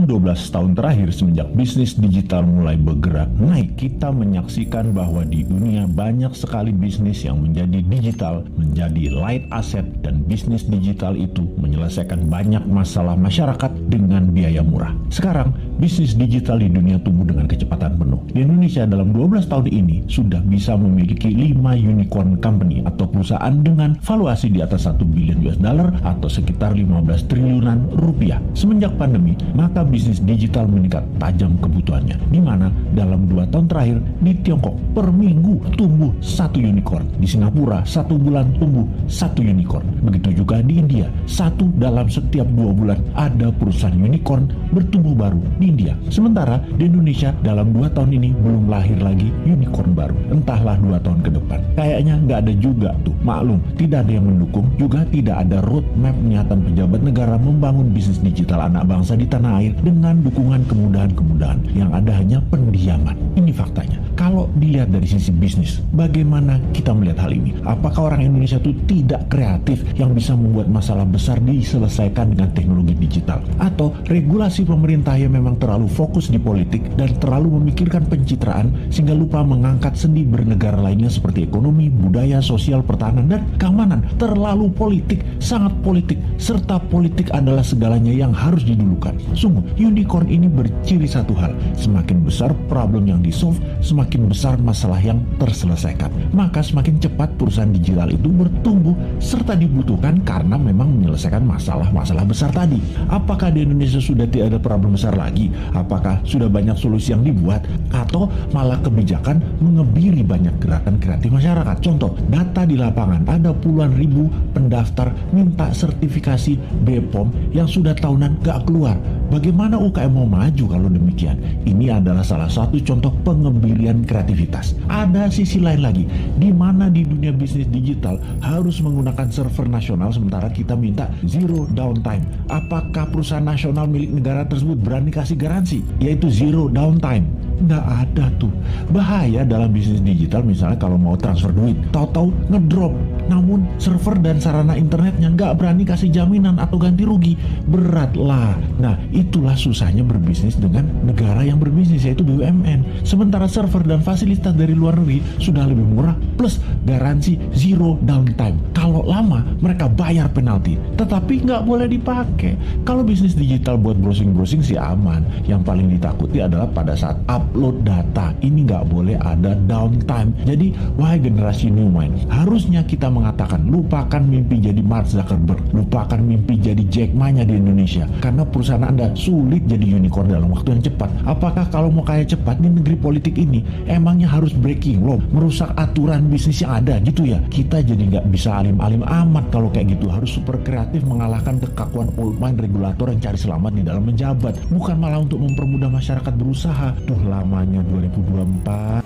Dalam 12 tahun terakhir semenjak bisnis digital mulai bergerak naik, kita menyaksikan bahwa di dunia banyak sekali bisnis yang menjadi digital, menjadi light asset, dan bisnis digital itu menyelesaikan banyak masalah masyarakat dengan biaya murah. Sekarang, bisnis digital di dunia tumbuh dengan kecepatan penuh. Di Indonesia dalam 12 tahun ini sudah bisa memiliki 5 unicorn company atau perusahaan dengan valuasi di atas 1 billion US dollar atau sekitar 15 triliunan rupiah. Semenjak pandemi, maka bisnis digital meningkat tajam kebutuhannya, di mana dalam 2 tahun terakhir di Tiongkok per minggu tumbuh 1 unicorn, di Singapura 1 bulan tumbuh 1 unicorn, begitu juga di India, 1 dalam setiap 2 bulan ada perusahaan unicorn bertumbuh baru di India. Sementara di Indonesia dalam 2 tahun ini belum lahir lagi unicorn baru, entahlah 2 tahun ke depan. Kayaknya nggak ada juga tuh, maklum tidak ada yang mendukung, juga tidak ada roadmap niatan pejabat negara membangun bisnis digital anak bangsa di tanah air dengan dukungan kemudahan-kemudahan. Yang ada hanya pendiaman. Ini faktanya. Kalau dilihat dari sisi bisnis, bagaimana kita melihat hal ini? Apakah orang Indonesia itu tidak kreatif yang bisa membuat masalah besar diselesaikan dengan teknologi digital? Atau regulasi pemerintah yang memang terlalu fokus di politik dan terlalu memikirkan pencitraan sehingga lupa mengangkat sendi bernegara lainnya seperti ekonomi, budaya, sosial, pertahanan, dan keamanan? Terlalu politik, sangat politik, serta politik adalah segalanya yang harus didulukan. Sungguh, unicorn ini berciri satu hal, semakin besar problem yang di-solve, semakin besar masalah yang terselesaikan. Maka semakin cepat perusahaan digital itu bertumbuh serta dibutuhkan karena memang menyelesaikan masalah-masalah besar tadi. Apakah di Indonesia sudah tidak ada problem besar lagi? Apakah sudah banyak solusi yang dibuat? Atau malah kebijakan mengebiri banyak gerakan kreatif masyarakat? Contoh, data di lapangan, ada puluhan ribu pendaftar minta sertifikasi BPOM yang sudah tahunan gak keluar. Bagaimana UKM mau maju kalau demikian? Ini adalah salah satu contoh pengebirian kreativitas. Ada sisi lain lagi, di mana di dunia bisnis digital harus menggunakan server nasional sementara kita minta zero downtime. Apakah perusahaan nasional milik negara tersebut berani kasih garansi, yaitu zero downtime? Nggak ada tuh. Bahaya dalam bisnis digital misalnya kalau mau transfer duit, tahu-tahu ngedrop. Namun server dan sarana internetnya nggak berani kasih jaminan atau ganti rugi. Berat lah. Nah, itulah susahnya berbisnis dengan negara yang berbisnis, yaitu BUMN. Sementara server dan fasilitas dari luar negeri sudah lebih murah plus garansi zero downtime. Kalau lama mereka bayar penalti, tetapi nggak boleh dipakai. Kalau bisnis digital buat browsing-browsing sih aman. Yang paling ditakuti adalah pada saat upload data. Ini nggak boleh ada downtime. Jadi, wahai generasi new mind, harusnya kita mengatakan lupakan mimpi jadi Mark Zuckerberg, lupakan mimpi jadi Jack Ma-nya di Indonesia, karena perusahaan Anda sulit jadi unicorn dalam waktu yang cepat. Apakah kalau mau kaya cepat di negeri politik ini emangnya harus breaking law, merusak aturan bisnis yang ada gitu ya? Kita jadi nggak bisa alim-alim amat kalau kayak gitu. Harus super kreatif mengalahkan kekakuan old mind regulator yang cari selamat di dalam menjabat, bukan malah untuk mempermudah masyarakat berusaha. Tuh lamanya 2024